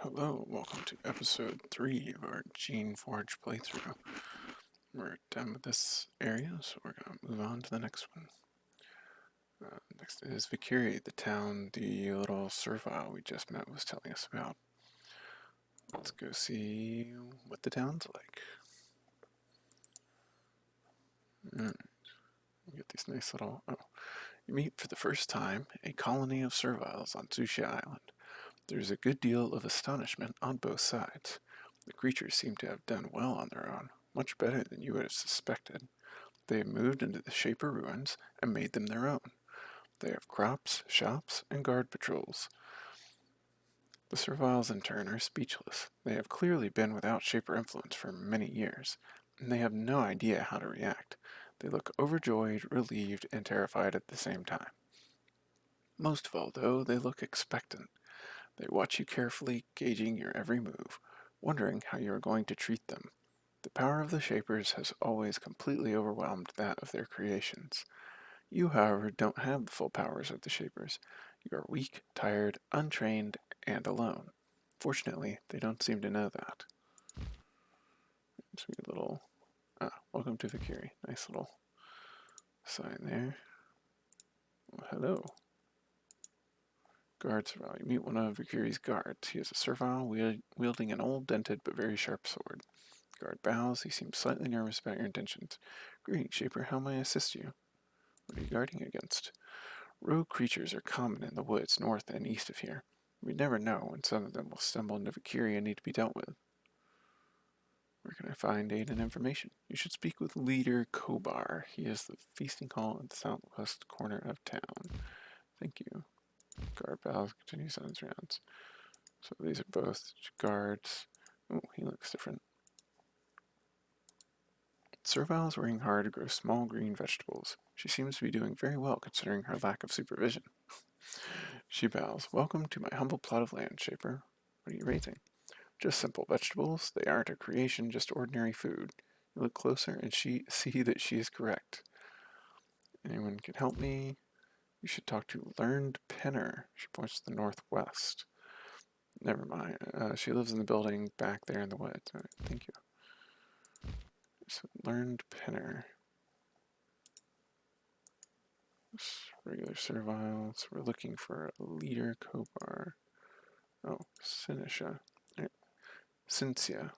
Hello, welcome to episode 3 of our Geneforge playthrough. We're done with this area, so we're going to move on to the next one. Next is Vakkiri, the town the little servile we just met was telling us about. Let's go see what the town's like. You get these nice little... Oh, you meet for the first time a colony of serviles on Sushi Island. There's a good deal of astonishment on both sides. The creatures seem to have done well on their own, much better than you would have suspected. They have moved into the Shaper ruins and made them their own. They have crops, shops, and guard patrols. The serviles in turn are speechless. They have clearly been without Shaper influence for many years, and they have no idea how to react. They look overjoyed, relieved, and terrified at the same time. Most of all, though, they look expectant. They watch you carefully, gauging your every move, wondering how you are going to treat them. The power of the Shapers has always completely overwhelmed that of their creations. You, however, don't have the full powers of the Shapers. You are weak, tired, untrained, and alone. Fortunately, they don't seem to know that. Sweet little... welcome to Vakkiri. Nice little sign there. Well, hello. Guard servile. You meet one of Vakkiri's guards. He is a servile wielding an old, dented, but very sharp sword. The guard bows. He seems slightly nervous about your intentions. Greetings, Shaper. How may I assist you? What are you guarding against? Rogue creatures are common in the woods north and east of here. We never know when some of them will stumble into Vakkiri and need to be dealt with. Where can I find aid and information? You should speak with leader Kobar. He is the feasting hall at the southwest corner of town. Thank you. Guard bows, continues on his rounds. So these are both guards. Oh, he looks different. Servile is working hard to grow small green vegetables. She seems to be doing very well considering her lack of supervision. She bows. Welcome to my humble plot of land, Shaper. What are you raising? Just simple vegetables. They aren't a creation, just ordinary food. You look closer and see that she is correct. Anyone can help me? You should talk to Learned Penner. She points to the northwest. Never mind. She lives in the building back there in the woods. All right, thank you. So, Learned Penner. Regular serviles. We're looking for a leader, Kobar. Oh, Sinisha. Right. Cynthia.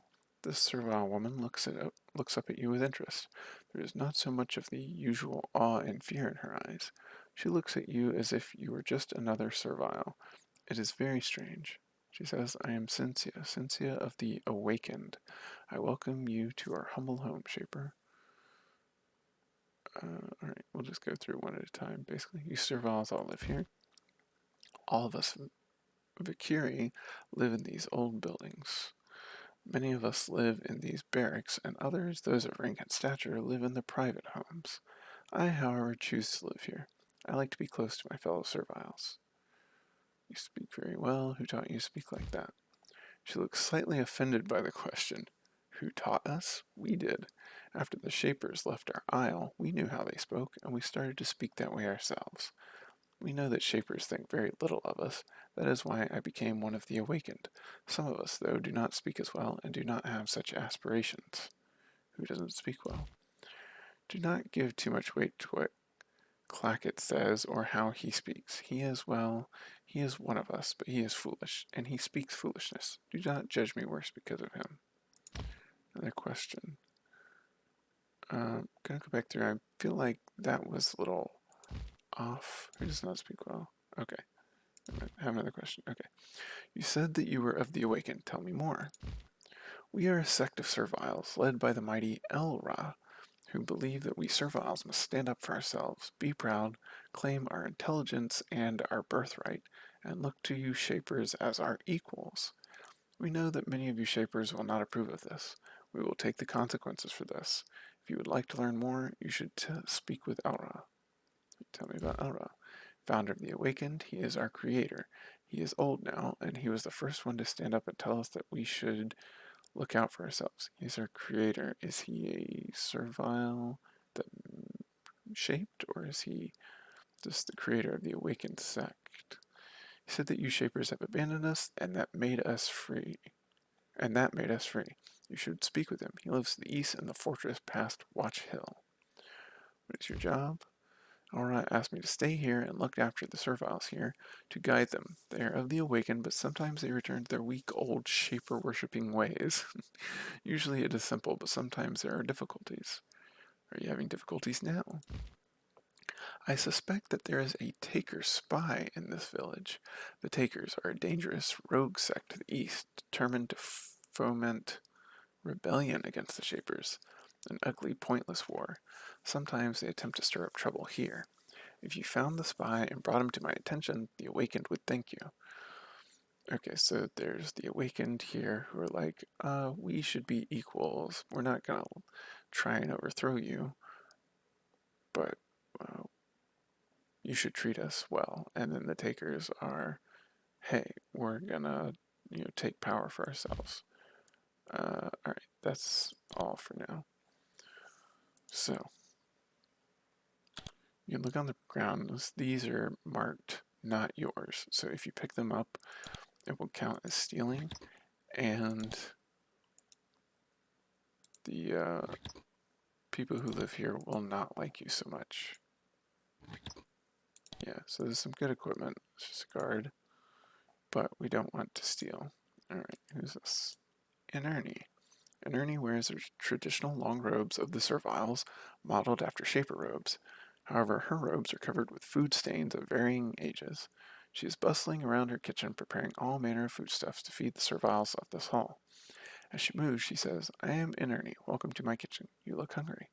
This servile woman looks up at you with interest. There is not so much of the usual awe and fear in her eyes. She looks at you as if you were just another servile. It is very strange. She says, I am Cynthia, Cynthia of the Awakened. I welcome you to our humble home, Shaper. Alright, we'll just go through one at a time. Basically, you serviles all live here. All of us Vakkiri live in these old buildings. Many of us live in these barracks, and others, those of rank and stature, live in the private homes. I, however, choose to live here. I like to be close to my fellow serviles. You speak very well. Who taught you to speak like that? She looks slightly offended by the question. Who taught us? We did. After the Shapers left our isle, we knew how they spoke, and we started to speak that way ourselves. We know that Shapers think very little of us. That is why I became one of the Awakened. Some of us, though, do not speak as well and do not have such aspirations. Who doesn't speak well? Do not give too much weight to what Clackett says or how he speaks. He is one of us, but he is foolish, and he speaks foolishness. Do not judge me worse because of him. Another question. Gonna go back through. I feel like that was a little off. Who does not speak well? Okay. I have another question. Okay. You said that you were of the Awakened. Tell me more. We are a sect of serviles, led by the mighty Elra, who believe that we serviles must stand up for ourselves, be proud, claim our intelligence and our birthright, and look to you Shapers as our equals. We know that many of you Shapers will not approve of this. We will take the consequences for this. If you would like to learn more, you should speak with Elra. Tell me about Elra. Founder of the Awakened, he is our creator. He is old now, and he was the first one to stand up and tell us that we should look out for ourselves. He's our creator. Is he a servile that shaped, or is he just the creator of the Awakened sect? He said that you Shapers have abandoned us, and that made us free. You should speak with him. He lives to the east in the fortress past Watch Hill. What is your job? Alright asked me to stay here and look after the serviles here, to guide them. They are of the awakened, but sometimes they return to their weak old Shaper-worshipping ways. Usually it is simple, but sometimes there are difficulties. Are you having difficulties now? I suspect that there is a Taker spy in this village. The Takers are a dangerous rogue sect to the east, determined to foment rebellion against the Shapers. An ugly, pointless war. Sometimes they attempt to stir up trouble here. If you found the spy and brought him to my attention, the awakened would thank you. Okay, so there's the awakened here who are like, we should be equals. We're not gonna try and overthrow you, but you should treat us well. And then the takers are, hey, we're gonna, take power for ourselves. Alright, that's all for now. So, you can look on the ground. These are marked not yours. So if you pick them up, it will count as stealing, and the people who live here will not like you so much. Yeah, so there's some good equipment. It's just a guard, but we don't want to steal. Alright, who's this? Inerni. Inerni wears her traditional long robes of the serviles, modeled after Shaper robes. However, her robes are covered with food stains of varying ages. She is bustling around her kitchen, preparing all manner of foodstuffs to feed the serviles of this hall. As she moves, she says, I am Inerni. Welcome to my kitchen. You look hungry.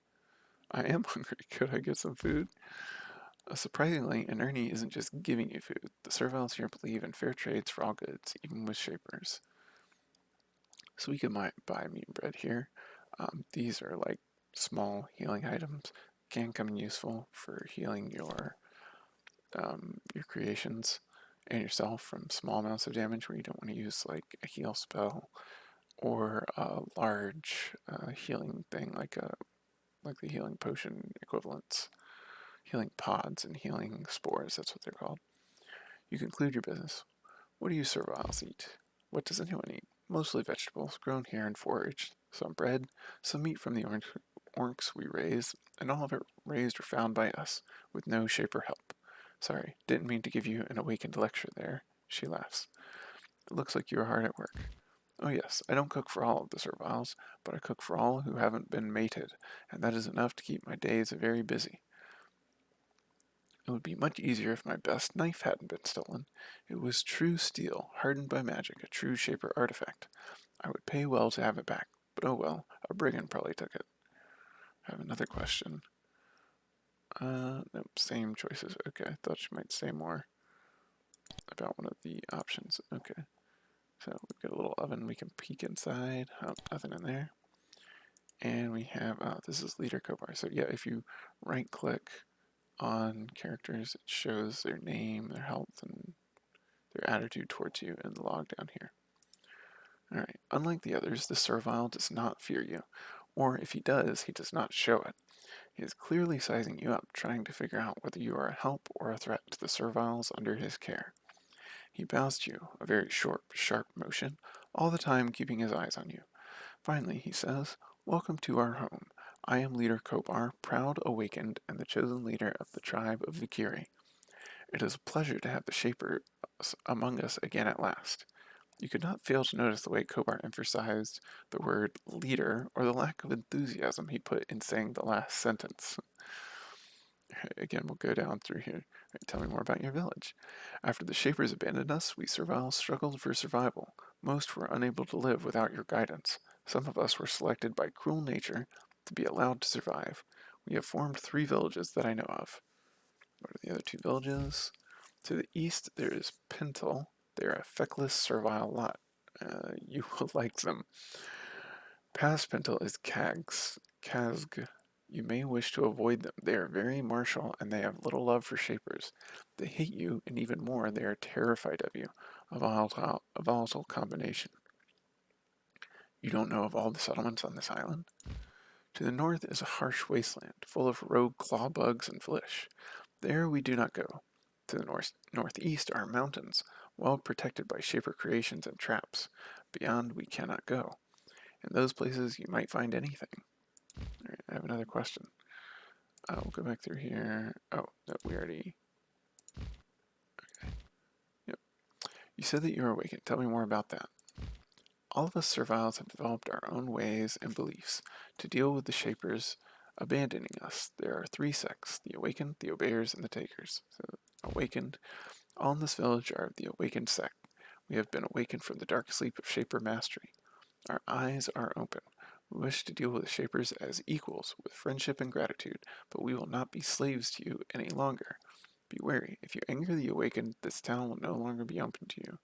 I am hungry. Could I get some food? Surprisingly, Inerni isn't just giving you food. The serviles here believe in fair trades for all goods, even with Shapers. So we can buy meat and bread here. These are like small healing items. Can come in useful for healing your creations and yourself from small amounts of damage where you don't want to use like a heal spell or a large healing thing like the healing potion equivalents, healing pods and healing spores. That's what they're called. You conclude your business. What do you serviles eat? What does anyone eat? Mostly vegetables grown here and foraged. Some bread, some meat from the orcs we raise, and all of it raised or found by us, with no shaper help. Sorry, didn't mean to give you an awakened lecture there. She laughs. It looks like you are hard at work. Oh yes, I don't cook for all of the serviles, but I cook for all who haven't been mated, and that is enough to keep my days very busy. It would be much easier if my best knife hadn't been stolen. It was true steel, hardened by magic, a true Shaper artifact. I would pay well to have it back, but oh well, a brigand probably took it. I have another question. Nope, same choices. Okay, I thought she might say more about one of the options. Okay, so we've got a little oven we can peek inside. Oh, nothing in there. And we have, this is Leader Kobar. So yeah, if you right click on characters, it shows their name, their health, and their attitude towards you in the log down here. Alright, unlike the others, the servile does not fear you, or if he does, he does not show it. He is clearly sizing you up, trying to figure out whether you are a help or a threat to the serviles under his care. He bows to you, a very short, sharp motion, all the time keeping his eyes on you. Finally, he says, Welcome to our home. I am Leader Kobar, proud, awakened, and the chosen leader of the tribe of Vakkiri. It is a pleasure to have the Shaper among us again at last. You could not fail to notice the way Kobar emphasized the word leader or the lack of enthusiasm he put in saying the last sentence. Again, we'll go down through here. Tell me more about your village. After the Shapers abandoned us, we serviles struggled for survival. Most were unable to live without your guidance. Some of us were selected by cruel nature to be allowed to survive. We have formed 3 villages that I know of. What are the other 2 villages? To the east, there is Pintle. They're a feckless, servile lot. You will like them. Past Pintle is Kazg. You may wish to avoid them. They are very martial, and they have little love for Shapers. They hate you, and even more, they are terrified of you. A volatile combination. You don't know of all the settlements on this island? To the north is a harsh wasteland, full of rogue claw bugs and flish. There we do not go. To the northeast are mountains, well protected by shaper creations and traps. Beyond we cannot go. In those places you might find anything. Alright, I have another question. We'll go back through here. Oh, no, we already... Okay. Yep. You said that you were awakened. Tell me more about that. All of us serviles have developed our own ways and beliefs to deal with the shapers abandoning us. There are 3 sects, the awakened, the obeyers, and the takers. So, awakened. All in this village are the awakened sect. We have been awakened from the dark sleep of shaper mastery. Our eyes are open. We wish to deal with the shapers as equals, with friendship and gratitude, but we will not be slaves to you any longer. Be wary. If you anger the awakened, this town will no longer be open to you.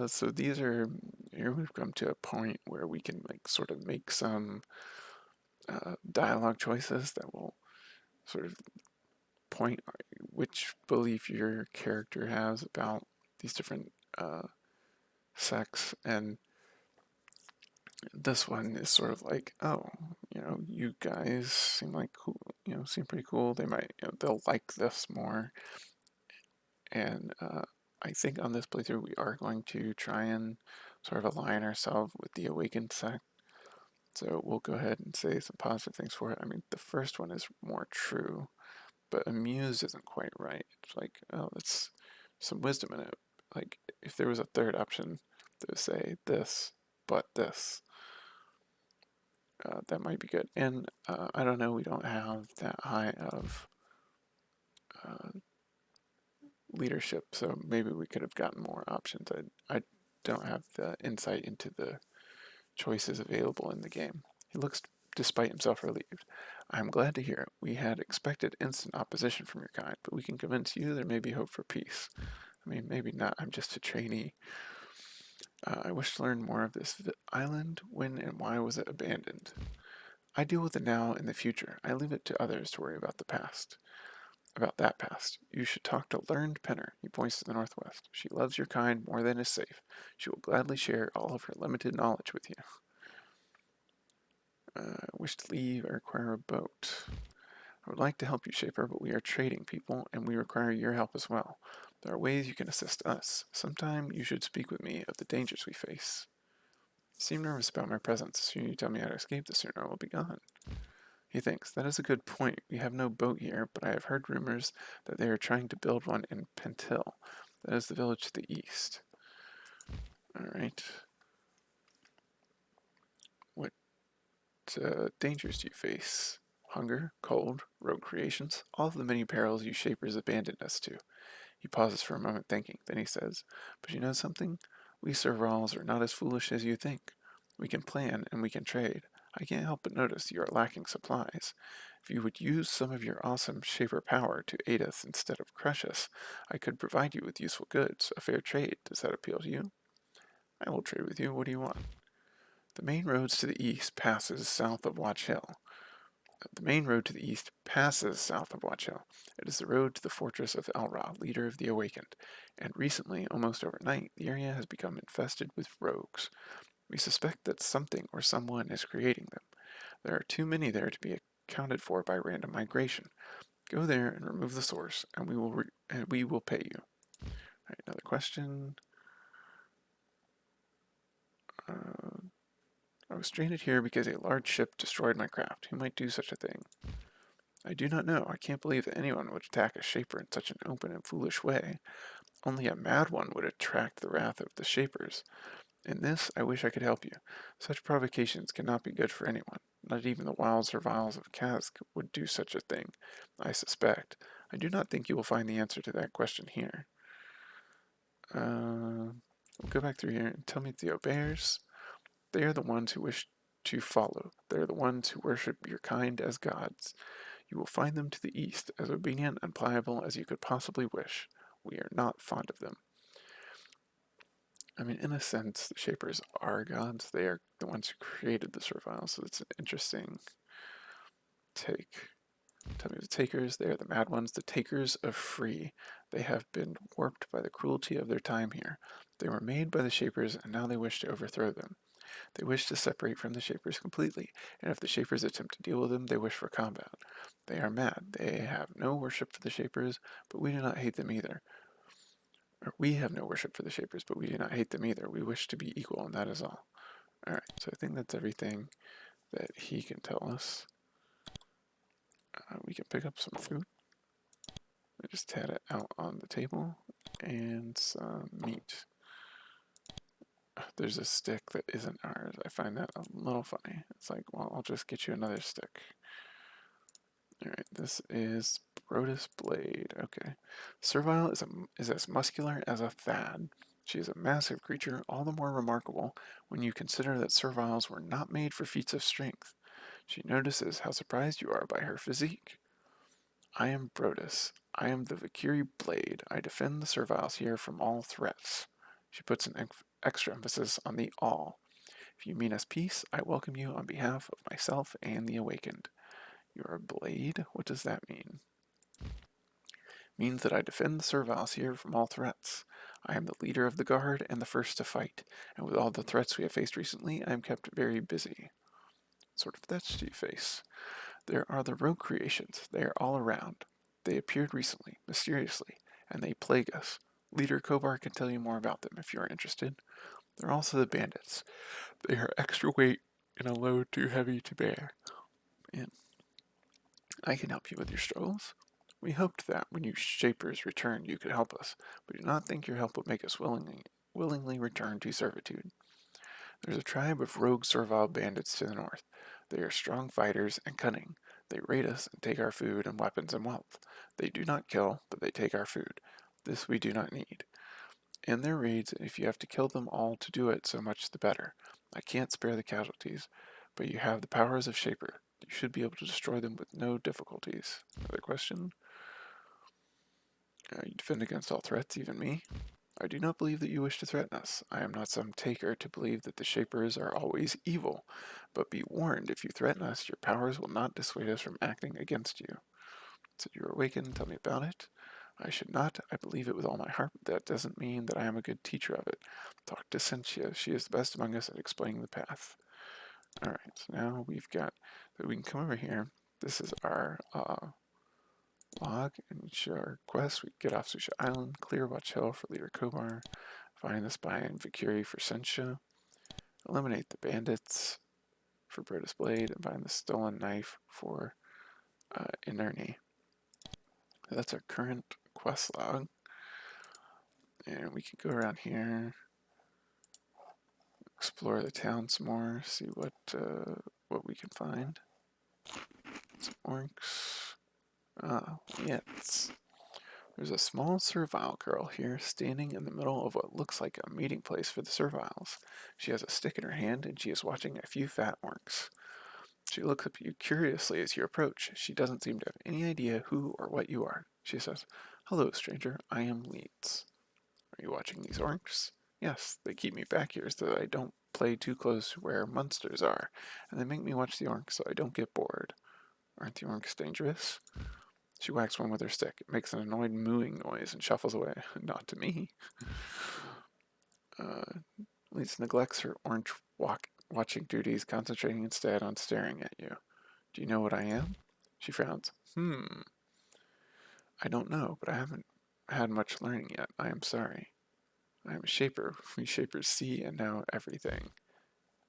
So these are, here we've come to a point where we can like sort of make some dialogue choices that will sort of point which belief your character has about these different sects, and this one is sort of like, oh, you guys seem like cool, seem pretty cool. They might, they'll like this more, and I think on this playthrough we are going to try and sort of align ourselves with the awakened sect. So we'll go ahead and say some positive things for it. I mean, the first one is more true, but amused isn't quite right. It's like, oh, that's some wisdom in it. Like, if there was a third option that would say this, but this, that might be good. And I don't know, we don't have that high of leadership, so maybe we could have gotten more options. I don't have the insight into the choices available in the game. He looks, despite himself, relieved. I am glad to hear it. We had expected instant opposition from your kind, but we can convince you there may be hope for peace. I mean, maybe not. I'm just a trainee. I wish to learn more of this island. When and why was it abandoned? I deal with the now and the future. I leave it to others to worry about the past. About that past. You should talk to Learned Penner. He points to the northwest. She loves your kind more than is safe. She will gladly share all of her limited knowledge with you. Wish to leave. I require a boat. I would like to help you, Shaper, but we are trading people, and we require your help as well. There are ways you can assist us. Sometime you should speak with me of the dangers we face. You seem nervous about my presence. The sooner you tell me how to escape, the sooner I will be gone. He thinks, that is a good point. We have no boat here, but I have heard rumors that they are trying to build one in Pentil. That is the village to the east. Alright. What dangers do you face? Hunger, cold, rogue creations, all of the many perils you shapers abandoned us to. He pauses for a moment thinking, then he says, but you know something? We serviles are not as foolish as you think. We can plan and we can trade. I can't help but notice you are lacking supplies. If you would use some of your awesome shaper power to aid us instead of crush us, I could provide you with useful goods, a fair trade. Does that appeal to you? I will trade with you. What do you want? The main roads to the east passes south of Watch Hill. The main road to the east passes south of Watch Hill. It is the road to the fortress of Elra, leader of the Awakened, and recently, almost overnight, the area has become infested with rogues. We suspect that something or someone is creating them. There are too many there to be accounted for by random migration. Go there and remove the source, and we will pay you. All right, another question. I was stranded here because a large ship destroyed my craft. Who might do such a thing? I do not know. I can't believe that anyone would attack a shaper in such an open and foolish way. Only a mad one would attract the wrath of the shapers. In this, I wish I could help you. Such provocations cannot be good for anyone. Not even the wild serviles of Kazk would do such a thing, I suspect. I do not think you will find the answer to that question here. We'll go back through here and tell me the obeyers. They are the ones who wish to follow. They are the ones who worship your kind as gods. You will find them to the east, as obedient and pliable as you could possibly wish. We are not fond of them. I mean, in a sense, the Shapers are gods. They are the ones who created the serviles, so it's an interesting take. Tell me the takers, they are the mad ones, the takers of free. They have been warped by the cruelty of their time here. They were made by the Shapers, and now they wish to overthrow them. They wish to separate from the Shapers completely, and if the Shapers attempt to deal with them, they wish for combat. They are mad. They have no worship for the Shapers, but we do not hate them either. Or we have no worship for the Shapers, but we do not hate them either. We wish to be equal, and that is all. Alright, so I think that's everything that he can tell us. We can pick up some food. We just had it out on the table, and some meat. There's a stick that isn't ours. I find that a little funny. It's like, well, I'll just get you another stick. Alright, this is Brodus Blade. Okay. Servile is as muscular as a Thad. She is a massive creature, all the more remarkable when you consider that serviles were not made for feats of strength. She notices how surprised you are by her physique. I am Brodus. I am the Vakkiri Blade. I defend the serviles here from all threats. She puts an extra emphasis on the all. If you mean us peace, I welcome you on behalf of myself and the awakened. You're a blade? What does that mean? Means that I defend the serviles here from all threats. I am the leader of the guard and the first to fight, and with all the threats we have faced recently, I am kept very busy. What sort of threats do you face? There are the rogue creations. They are all around. They appeared recently, mysteriously, and they plague us. Leader Kobar can tell you more about them if you are interested. There are also the bandits. They are extra weight in a load too heavy to bear. And I can help you with your struggles. We hoped that when you Shapers returned you could help us, but do not think your help would make us willingly return to servitude. There's a tribe of rogue servile bandits to the north. They are strong fighters and cunning. They raid us and take our food and weapons and wealth. They do not kill, but they take our food. This we do not need. In their raids, if you have to kill them all to do it, so much the better. I can't spare the casualties, but you have the powers of Shaper. You should be able to destroy them with no difficulties. Another question? You defend against all threats, even me? I do not believe that you wish to threaten us. I am not some taker to believe that the Shapers are always evil, but be warned, if you threaten us, your powers will not dissuade us from acting against you. So you're awakened, tell me about it. I should not, I believe it with all my heart, but that doesn't mean that I am a good teacher of it. Talk to Cynthia, she is the best among us at explaining the path. Alright, so now we've got, that we can come over here. This is our log and our quest. We get off Susha Island, clear Watch Hill for Leader Kobar, find the spy in Vakkiri for Sentia, eliminate the bandits for Brodus Blade, and find the stolen knife for Inerni. So that's our current quest log. And we can go around here, explore the town some more, see what we can find. Some orcs. Yes. There's a small servile girl here, standing in the middle of what looks like a meeting place for the serviles. She has a stick in her hand, and she is watching a few fat orcs. She looks up at you curiously as you approach. She doesn't seem to have any idea who or what you are. She says, "Hello, stranger. I am Leeds. Are you watching these orcs?" "Yes, they keep me back here so that I don't play too close to where monsters are, and they make me watch the orcs so I don't get bored." "Aren't the orcs dangerous?" She whacks one with her stick. It makes an annoyed mooing noise and shuffles away. "Not to me." Leeds neglects her orange watching duties, concentrating instead on staring at you. "Do you know what I am?" She frowns. "I don't know, but I haven't had much learning yet. I am sorry. I am a Shaper. We Shapers see and know everything."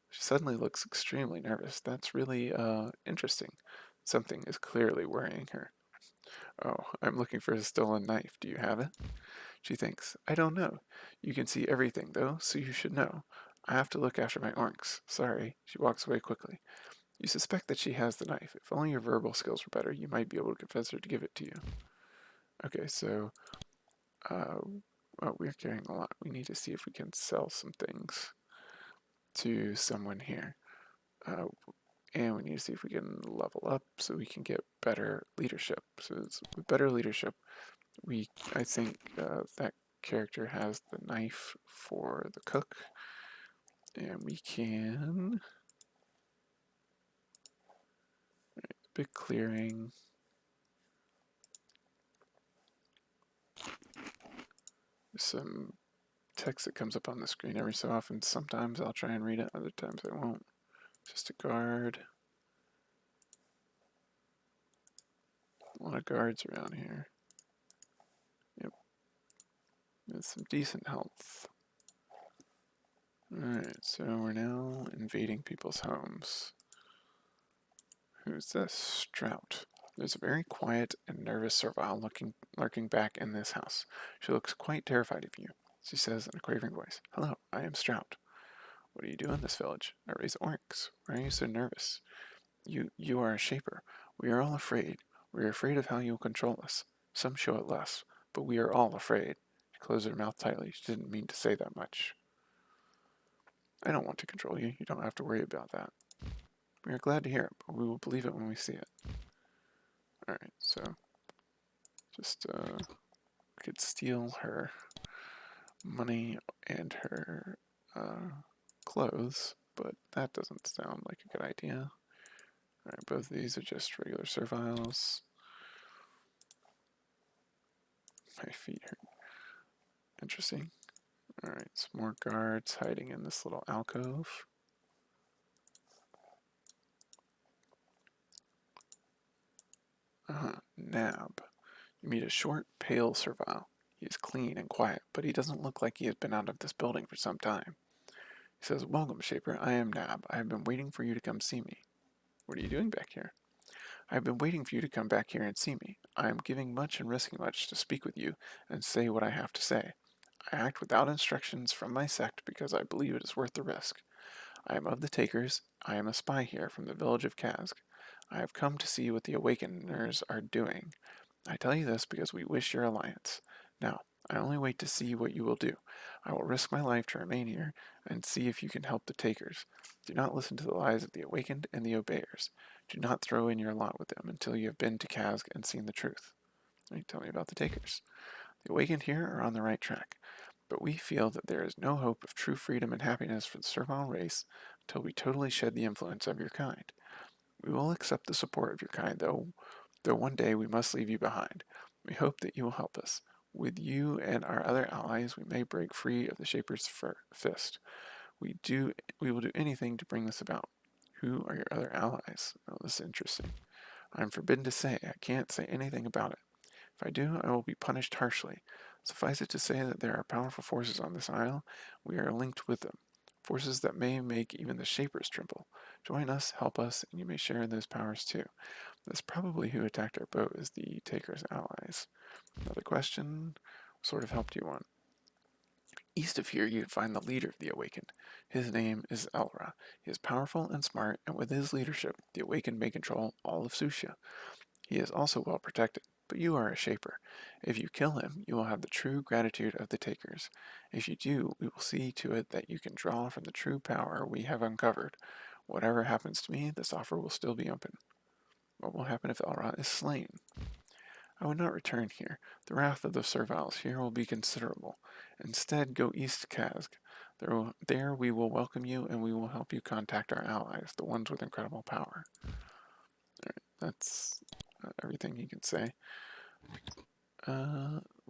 She suddenly looks extremely nervous. That's really, interesting. Something is clearly worrying her. "Oh, I'm looking for a stolen knife. Do you have it?" She thinks. "I don't know. You can see everything, though, so you should know. I have to look after my orcs. Sorry." She walks away quickly. You suspect that she has the knife. If only your verbal skills were better, you might be able to convince her to give it to you. Okay, so we're carrying a lot. We need to see if we can sell some things to someone here. And we need to see if we can level up so we can get better leadership. So with better leadership, I think that character has the knife for the cook, and we can big clearing. Some text that comes up on the screen every so often. Sometimes I'll try and read it, other times I won't. Just a guard. A lot of guards around here. Yep. With some decent health. Alright, so we're now invading people's homes. Who's this? Strout. There's a very quiet and nervous servile lurking back in this house. She looks quite terrified of you. She says in a quavering voice, "Hello, I am Strout. What do you do in this village? I raise orcs. Why are you so nervous? You are a shaper. We are all afraid. We are afraid of how you will control us. Some show it less, but we are all afraid." She closed her mouth tightly. She didn't mean to say that much. I don't want to control you. You don't have to worry about that. We are glad to hear it, but we will believe it when we see it. Alright, so just we could steal her money and her clothes, but that doesn't sound like a good idea. Alright, both of these are just regular serviles. My feet hurt. Interesting. Alright, some more guards hiding in this little alcove. Nab. You meet a short, pale servile. He is clean and quiet, but he doesn't look like he has been out of this building for some time. He says, "Welcome, Shaper. I am Nab. I have been waiting for you to come see me." "What are you doing back here?" "I have been waiting for you to come back here and see me. I am giving much and risking much to speak with you and say what I have to say. I act without instructions from my sect because I believe it is worth the risk. I am of the Takers. I am a spy here from the village of Kazg. I have come to see what the Awakeners are doing. I tell you this because we wish your alliance. Now, I only wait to see what you will do. I will risk my life to remain here and see if you can help the Takers. Do not listen to the lies of the Awakened and the Obeyers. Do not throw in your lot with them until you have been to Kazg and seen the truth." Right, tell me about the Takers. "The Awakened here are on the right track, but we feel that there is no hope of true freedom and happiness for the servile race until we totally shed the influence of your kind. We will accept the support of your kind, though one day we must leave you behind. We hope that you will help us. With you and our other allies, we may break free of the Shaper's fist. We will do anything to bring this about. Who are your other allies?" Oh, this is interesting. "I'm forbidden to say. I can't say anything about it. If I do, I will be punished harshly. Suffice it to say that there are powerful forces on this isle. We are linked with them. Forces that may make even the Shapers tremble. Join us, help us, and you may share in those powers too. That's probably who attacked our boat, is the Takers' allies." Another question. What sort of help do you want? "East of here you can find the leader of the Awakened. His name is Elra. He is powerful and smart, and with his leadership, the Awakened may control all of Sushia. He is also well protected, but you are a Shaper. If you kill him, you will have the true gratitude of the Takers. If you do, we will see to it that you can draw from the true power we have uncovered. Whatever happens to me, this offer will still be open." "What will happen if Elra is slain?" "I would not return here. The wrath of the serviles here will be considerable. Instead, go east to Kazg. There we will welcome you and we will help you contact our allies, the ones with incredible power." Alright, that's everything he can say.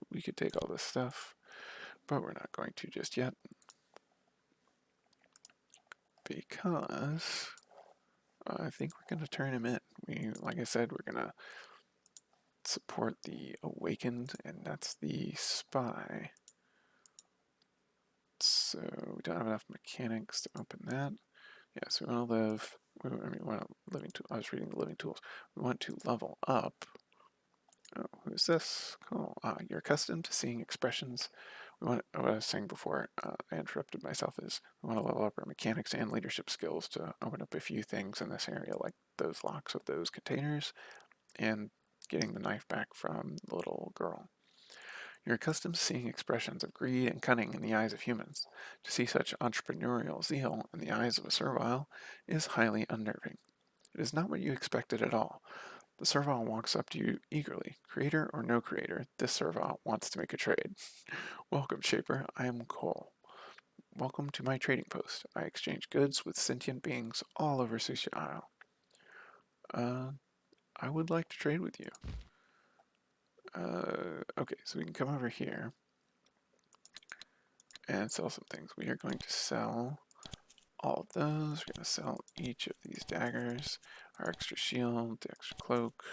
We could take all this stuff, but we're not going to just yet. Because I think we're going to turn him in. Like I said, we're going to support the Awakened, and that's the spy. So we don't have enough mechanics to open that. Yeah, so we want to live. I mean, we want to living tool. I was reading the living tools. We want to level up. Oh, who's this? Cool. You're accustomed to seeing expressions. What I was saying before, I interrupted myself, is we want to level up our mechanics and leadership skills to open up a few things in this area, like those locks with those containers, and getting the knife back from the little girl. You're accustomed to seeing expressions of greed and cunning in the eyes of humans. To see such entrepreneurial zeal in the eyes of a servile is highly unnerving. It is not what you expected at all. The servile walks up to you eagerly. Creator or no creator, this servile wants to make a trade. "Welcome, Shaper. I am Cole. Welcome to my trading post. I exchange goods with sentient beings all over Sushi Isle. I would like to trade with you." Okay, so we can come over here and sell some things. We are going to sell all of those. We're going to sell each of these daggers, our extra shield, the extra cloak,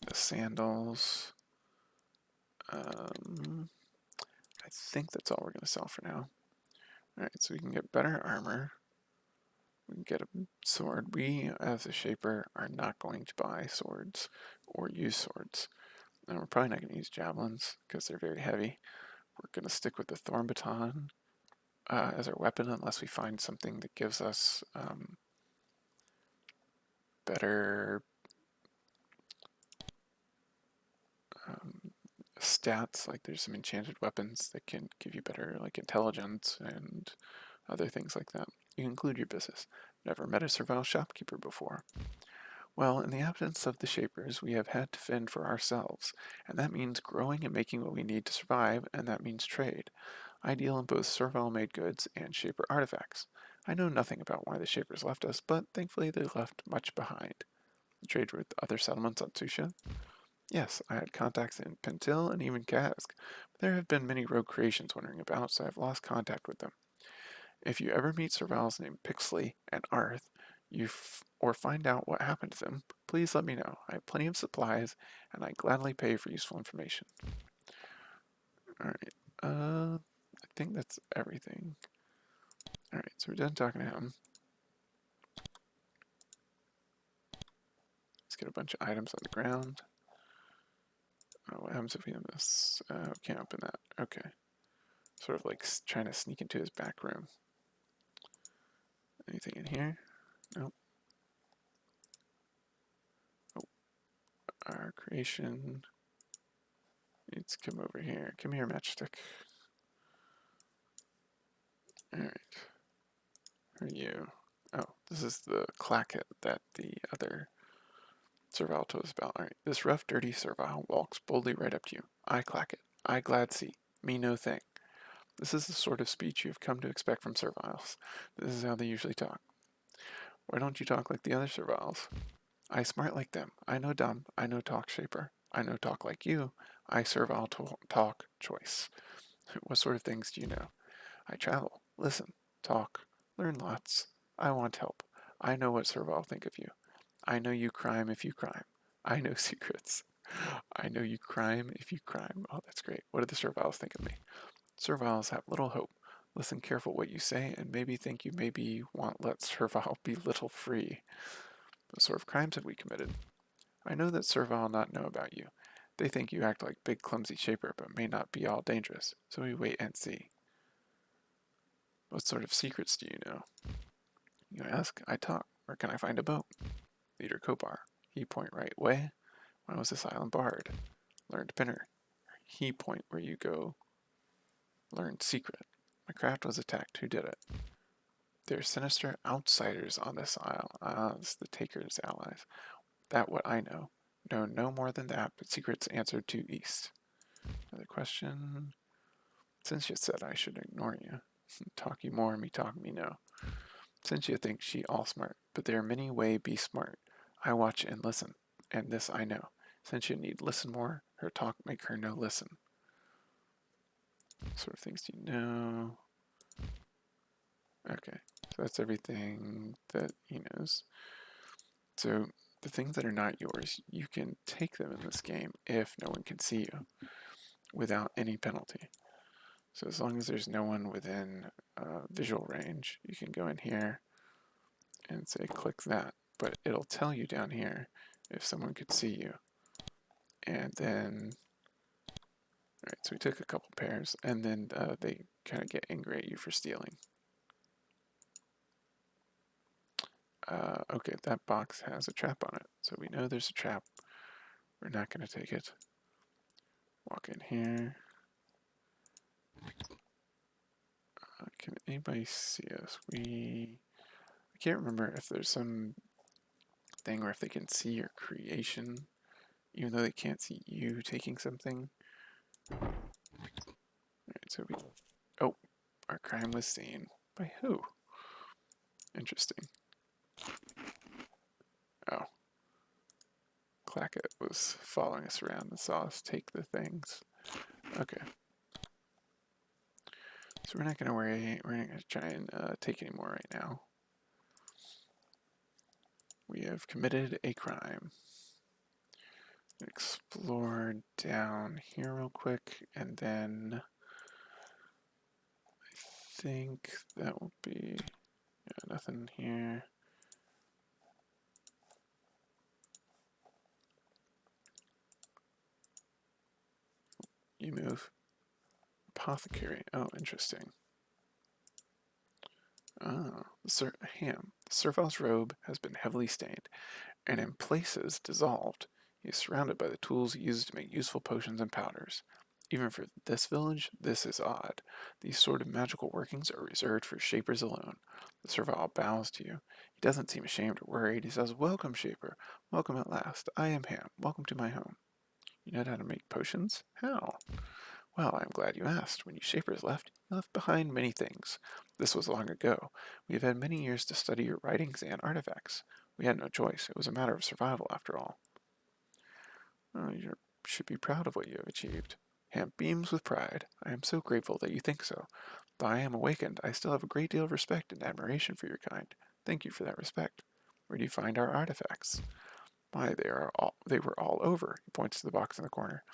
the sandals. I think that's all we're going to sell for now. Alright, so we can get better armor. We can get a sword. We, as a shaper, are not going to buy swords or use swords. And we're probably not going to use javelins because they're very heavy. We're going to stick with the thorn baton as our weapon unless we find something that gives us better stats. Like there's some enchanted weapons that can give you better like intelligence and other things like that. You include your business. Never met a servile shopkeeper before. Well, in the absence of the shapers, we have had to fend for ourselves, and that means growing and making what we need to survive, and that means trade. I deal in both servile-made goods and shaper artifacts. I know nothing about why the shapers left us, but thankfully they left much behind. Trade with other settlements on Susha? Yes, I had contacts in Pentil and even Kazk, but there have been many rogue creations wandering about, so I've lost contact with them. If you ever meet serviles named Pixley and Arth, or find out what happened to them, please let me know. I have plenty of supplies, and I gladly pay for useful information. Alright, I think that's everything. Alright, so we're done talking to him. Let's get a bunch of items on the ground. Oh, what happens if we have this? Can't open that. Okay. Sort of like trying to sneak into his back room. Anything in here? Nope. Oh, our creation needs to come over here. Come here, matchstick. Alright. Who are you? Oh, this is the clacket that the other servile told us about. Alright. This rough, dirty servile walks boldly right up to you. I clacket. I glad see. Me no thing. This is the sort of speech you have come to expect from serviles. This is how they usually talk. Why don't you talk like the other serviles? I smart like them. I know dumb. I know talk shaper. I know talk like you. I servile talk choice. What sort of things do you know? I travel, listen, talk, learn lots. I want help. I know what servile think of you. I know you crime if you crime. I know secrets. I know you crime if you crime. Oh, that's great. What do the serviles think of me? Serviles have little hope. Listen careful what you say, and maybe think you maybe want let servile be little free. What sort of crimes have we committed? I know that servile not know about you. They think you act like big clumsy shaper, but may not be all dangerous. So we wait and see. What sort of secrets do you know? You ask, I talk. Where can I find a boat? Leader Kopar. He point right way. When was this island barred? Learned Pinner. He point where you go. Learned secret. My craft was attacked. Who did it? There's sinister outsiders on this isle. Ah, it's the Taker's allies. That what I know. Know no more than that, but secrets answered to east. Another question. Since you said I should ignore you. Talk you more, me talk me no. Since you think she all smart, but there are many way be smart. I watch and listen, and this I know. Since you need listen more, her talk make her no listen. What sort of things do you know? Okay, so that's everything that he knows. So the things that are not yours, you can take them in this game if no one can see you without any penalty. So as long as there's no one within visual range, you can go in here and say click that, but it'll tell you down here if someone could see you. And then, alright, so we took a couple pairs, and then they kind of get angry at you for stealing. Okay, that box has a trap on it, so we know there's a trap. We're not going to take it. Walk in here. Can anybody see us? I can't remember if there's some thing where if they can see your creation, even though they can't see you taking something. Alright, so oh, our crime was seen. By who? Interesting. Oh. Clacket was following us around and saw us take the things. Okay. So we're not going to worry. We're not going to try and take any more right now. We have committed a crime. Explore down here real quick, and then I think that will be nothing here. You move. Apothecary. Oh, interesting. Ah, Ham. The servile's robe has been heavily stained, and in places dissolved. He is surrounded by the tools he uses to make useful potions and powders. Even for this village, this is odd. These sort of magical workings are reserved for Shapers alone. The servile bows to you. He doesn't seem ashamed or worried. He says, "Welcome, Shaper. Welcome at last. I am Ham. Welcome to my home." You know how to make potions? How? Well, I'm glad you asked. When you Shapers left, you left behind many things. This was long ago. We have had many years to study your writings and artifacts. We had no choice. It was a matter of survival, after all. Oh, you should be proud of what you have achieved. Ham beams with pride. I am so grateful that you think so. Though I am awakened, I still have a great deal of respect and admiration for your kind. Thank you for that respect. Where do you find our artifacts? Why, they were all over. He points to the box in the corner.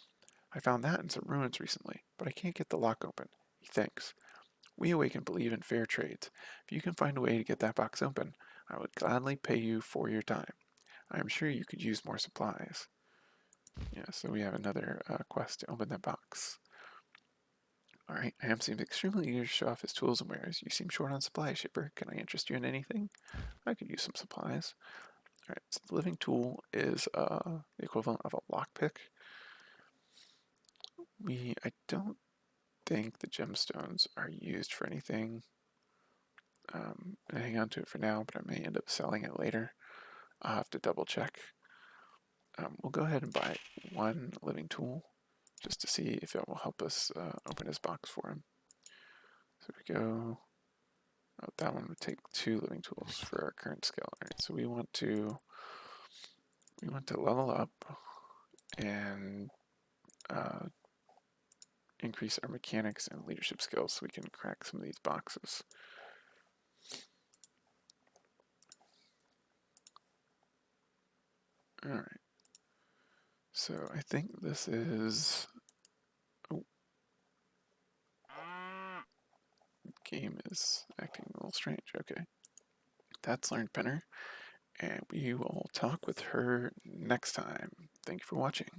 I found that in some ruins recently, but I can't get the lock open. He thinks. We Awaken believe in fair trades. If you can find a way to get that box open, I would gladly pay you for your time. I am sure you could use more supplies. Yeah, so we have another quest to open that box. Alright, Ham seems extremely eager to show off his tools and wares. You seem short on supplies, Shipper. Can I interest you in anything? I could use some supplies. Alright, so the living tool is the equivalent of a lockpick. I don't think the gemstones are used for anything. I'm going to hang on to it for now, but I may end up selling it later. I'll have to double check. We'll go ahead and buy one living tool just to see if it will help us open his box for him. So we go. Oh, that one would take 2 living tools for our current skill. All right, so we want to level up and increase our mechanics and leadership skills so we can crack some of these boxes. All right. So I think this is. Oh, game is acting a little strange. Okay. That's Learned Pinner, and we will talk with her next time. Thank you for watching.